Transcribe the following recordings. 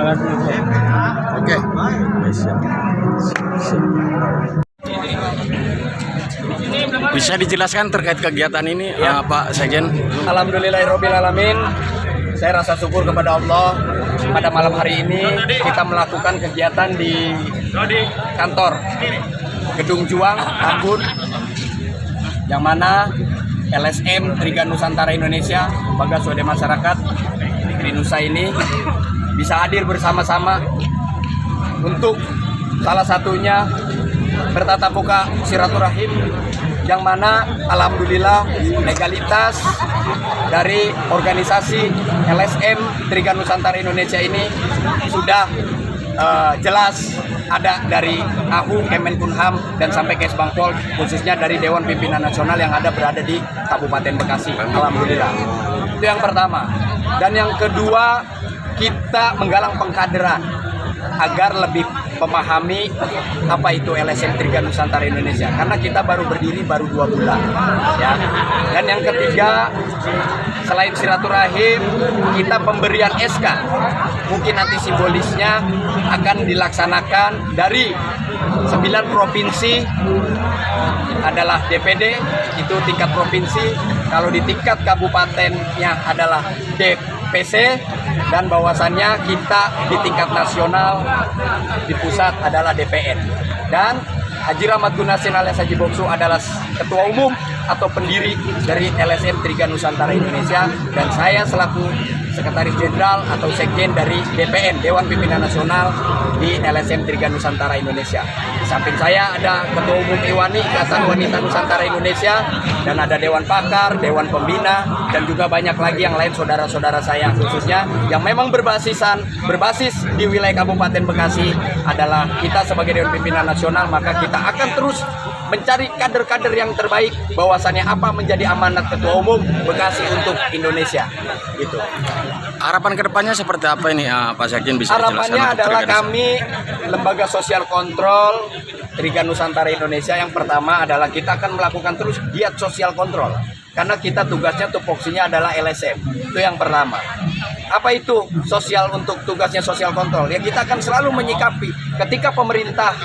undangan dulu. Oke. Bisa dijelaskan terkait kegiatan ini, Pak Sekjen? Alhamdulillahirrahmanirrahim. Saya rasa syukur kepada Allah pada malam hari ini kita melakukan kegiatan di kantor Gedung Juang, Tambun, yang mana LSM Trigan Nusantara Indonesia, Lembaga Swadaya Masyarakat Trinusa ini bisa hadir bersama-sama untuk salah satunya bertatap muka silaturahim, yang mana alhamdulillah legalitas dari organisasi LSM Trigan Nusantara Indonesia ini sudah jelas ada dari AHU, Kemenkumham, dan sampai Kesbangpol, khususnya dari Dewan Pimpinan Nasional yang berada di Kabupaten Bekasi. Alhamdulillah. Itu yang pertama. Dan yang kedua, kita menggalang pengkaderan agar lebih memahami apa itu LSM Trigan Nusantara Indonesia, karena kita baru berdiri 2 bulan ya. Dan yang ketiga, selain silaturahim, kita pemberian SK, mungkin nanti simbolisnya akan dilaksanakan dari 9 provinsi adalah DPD, itu tingkat provinsi. Kalau di tingkat kabupatennya adalah DPC, dan bahwasannya kita di tingkat nasional di pusat adalah DPN. Dan Haji Rahmat Gunasien alias Haji Boksu adalah ketua umum atau pendiri dari LSM Trigan Nusantara Indonesia, dan saya selaku Sekretaris Jenderal atau Sekjen dari DPN, Dewan Pimpinan Nasional di LSM Trigan Nusantara Indonesia. Di samping saya ada Ketua Umum IWANI, Ikatan Wanita Nusantara Indonesia, dan ada Dewan Pakar, Dewan Pembina, dan juga banyak lagi yang lain saudara-saudara saya, khususnya yang memang berbasis di wilayah Kabupaten Bekasi adalah kita sebagai Dewan Pimpinan Nasional, maka kita akan terus mencari kader-kader yang terbaik, bahwasannya apa menjadi amanat Ketua Umum Bekasi untuk Indonesia. Gitu. Harapan kedepannya seperti apa ini, Pak Sekjen? Bisa harapannya adalah kami Lembaga Sosial Kontrol Trigan Nusantara Indonesia, yang pertama adalah kita akan melakukan terus giat sosial kontrol, karena kita tugasnya tupoksinya adalah LSM. Itu yang pertama. Apa itu sosial untuk tugasnya sosial kontrol? Ya, kita akan selalu menyikapi ketika pemerintah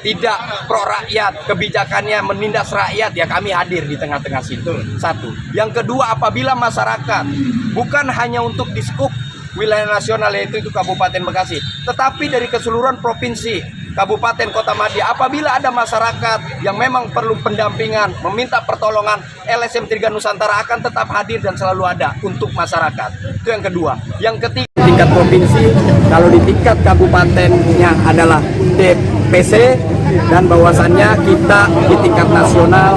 tidak pro rakyat, kebijakannya menindas rakyat, ya kami hadir di tengah-tengah situ. Satu. Yang kedua, apabila masyarakat bukan hanya untuk di skup wilayah nasional yaitu itu Kabupaten Bekasi, tetapi dari keseluruhan provinsi, kabupaten, kota madya, apabila ada masyarakat yang memang perlu pendampingan, meminta pertolongan, LSM Trigan Nusantara akan tetap hadir dan selalu ada untuk masyarakat. Itu yang kedua. Yang ketiga, tingkat provinsi, kalau di tingkat kabupatennya adalah DPC, dan bahwasannya kita di tingkat nasional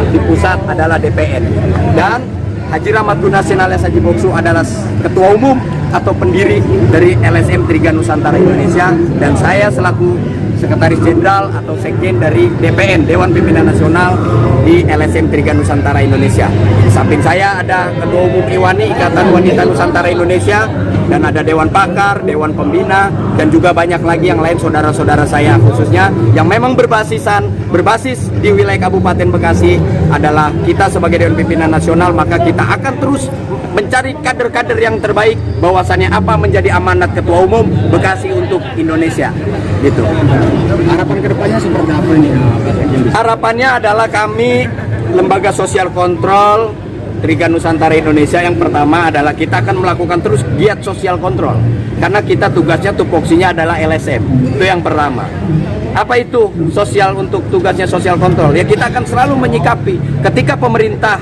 di pusat adalah DPN. Dan Haji Rahmat Gunasien alias Haji Boksu adalah ketua umum atau pendiri dari LSM Trigan Nusantara Indonesia, dan saya selaku Sekretaris Jenderal atau Sekjen dari DPN, Dewan Pimpinan Nasional di LSM Trigan Nusantara Indonesia. Di samping saya ada Ketua Umum IWANI, Ikatan Wanita Nusantara Indonesia, dan ada Dewan Pakar, Dewan Pembina, dan juga banyak lagi yang lain saudara-saudara saya, khususnya yang memang berbasis di wilayah Kabupaten Bekasi adalah kita sebagai Dewan Pimpinan Nasional, maka kita akan terus mencari kader-kader yang terbaik, bahwasannya apa menjadi amanat Ketua Umum Bekasi untuk Indonesia. Gitu. Harapan kedepannya seperti apa ini, Pak Sekjen? Harapannya adalah kami Lembaga Sosial Kontrol Trigan Nusantara Indonesia, yang pertama adalah kita akan melakukan terus giat sosial kontrol, karena kita tugasnya tupoksinya adalah LSM. Itu yang pertama. Apa itu sosial untuk tugasnya sosial kontrol? Ya, kita akan selalu menyikapi ketika pemerintah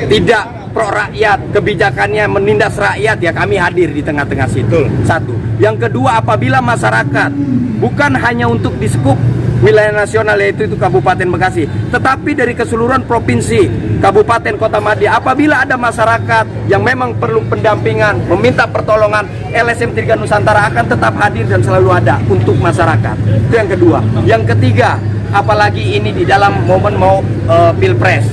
tidak pro rakyat, kebijakannya menindas rakyat, ya kami hadir di tengah-tengah situ. Satu. Yang kedua, apabila masyarakat bukan hanya untuk di skup wilayah nasional yaitu itu Kabupaten Bekasi, tetapi dari keseluruhan provinsi, kabupaten, kota madya, apabila ada masyarakat yang memang perlu pendampingan, meminta pertolongan, LSM Trigan Nusantara akan tetap hadir dan selalu ada untuk masyarakat. Itu yang kedua. Yang ketiga, apalagi ini di dalam momen mau Pilpres,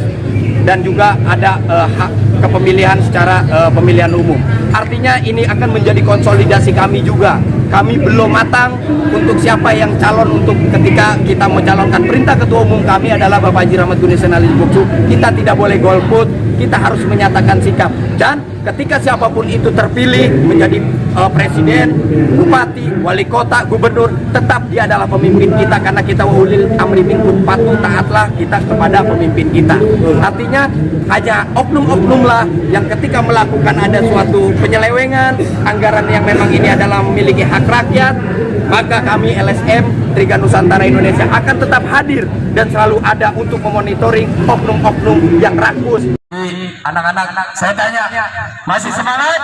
dan juga ada hak kepemilihan secara pemilihan umum. Artinya ini akan menjadi konsolidasi kami juga. Kami belum matang untuk siapa yang calon untuk ketika kita mencalonkan. Perintah Ketua Umum kami adalah Bapak Haji Rahmat Gunasien alias Boksu. Kita tidak boleh golput, kita harus menyatakan sikap. Dan ketika siapapun itu terpilih menjadi presiden, bupati, wali kota, gubernur, tetap dia adalah pemimpin kita karena kita ulil amri minkum, patuh taatlah kita kepada pemimpin kita. Artinya hanya oknum-oknum lah yang ketika melakukan ada suatu penyelewengan anggaran yang memang ini adalah memiliki hak rakyat, maka kami LSM Triga Nusantara Indonesia akan tetap hadir dan selalu ada untuk memonitoring oknum-oknum yang rakus. Anak-anak, saya tanya, masih semangat?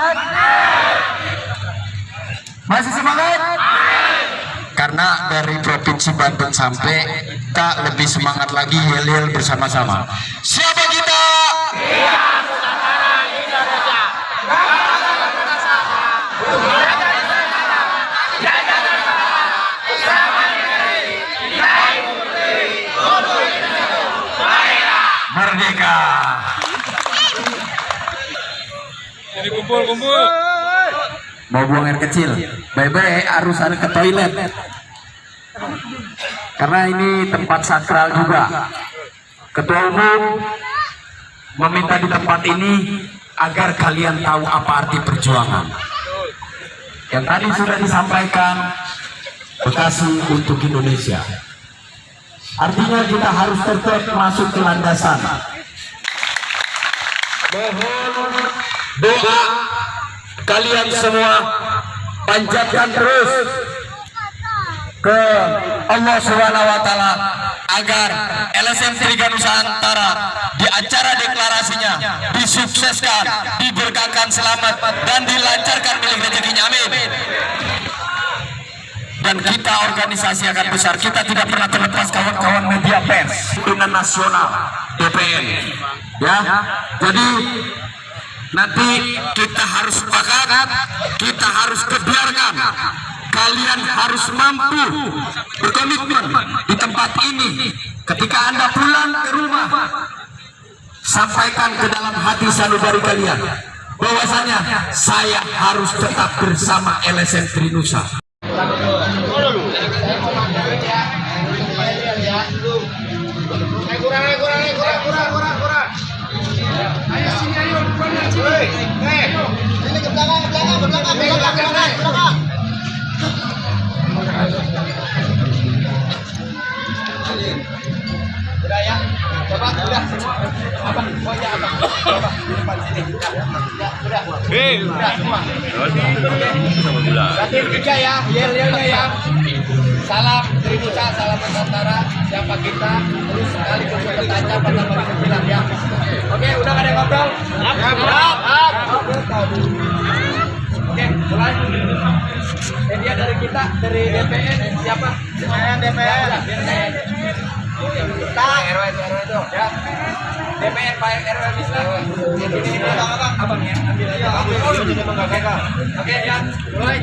Masih semangat? Karena dari Provinsi Banten sampai kita lebih semangat lagi yel-yel bersama-sama. Siapa kita? Nusantara Indonesia. Merdeka. Jadi kumpul. Mau buang air kecil, baik-baik harus ada ke toilet. Karena ini tempat sakral juga. Ketua Umum meminta di tempat ini agar kalian tahu apa arti perjuangan. Yang tadi sudah disampaikan, Bekasi untuk Indonesia. Artinya kita harus tetap masuk ke landasan. Mohon doa kalian semua panjatkan terus ke Allah Subhanahu wa taala agar LSM Triga Nusantara di acara deklarasinya disukseskan, diberkakan selamat dan dilancarkan milik rezekinya. Amin. Dan kita organisasi akan besar, kita tidak pernah terlepas kawan-kawan media pers dengan nasional DPN ya. Jadi nanti kita harus sepakat, kita harus kebiarkan, kalian harus mampu berkomitmen di tempat ini. Ketika Anda pulang ke rumah, sampaikan ke dalam hati sanubari kalian bahwasanya saya harus tetap bersama LSM Trinusa. Tiga ya, yel-yelnya ya. Salam Trinusa, salam Nusantara. Siapa kita? Terus sekali bertanya pada mereka bilang ya. Oke, udah gak ada ngobrol? Oke, mulai. Media dari kita, dari DPN, siapa? DPN. Kita RW itu ya. DPR Pak RW bisa. Ini abang ya. Ambil aja. Oke ya, mulai.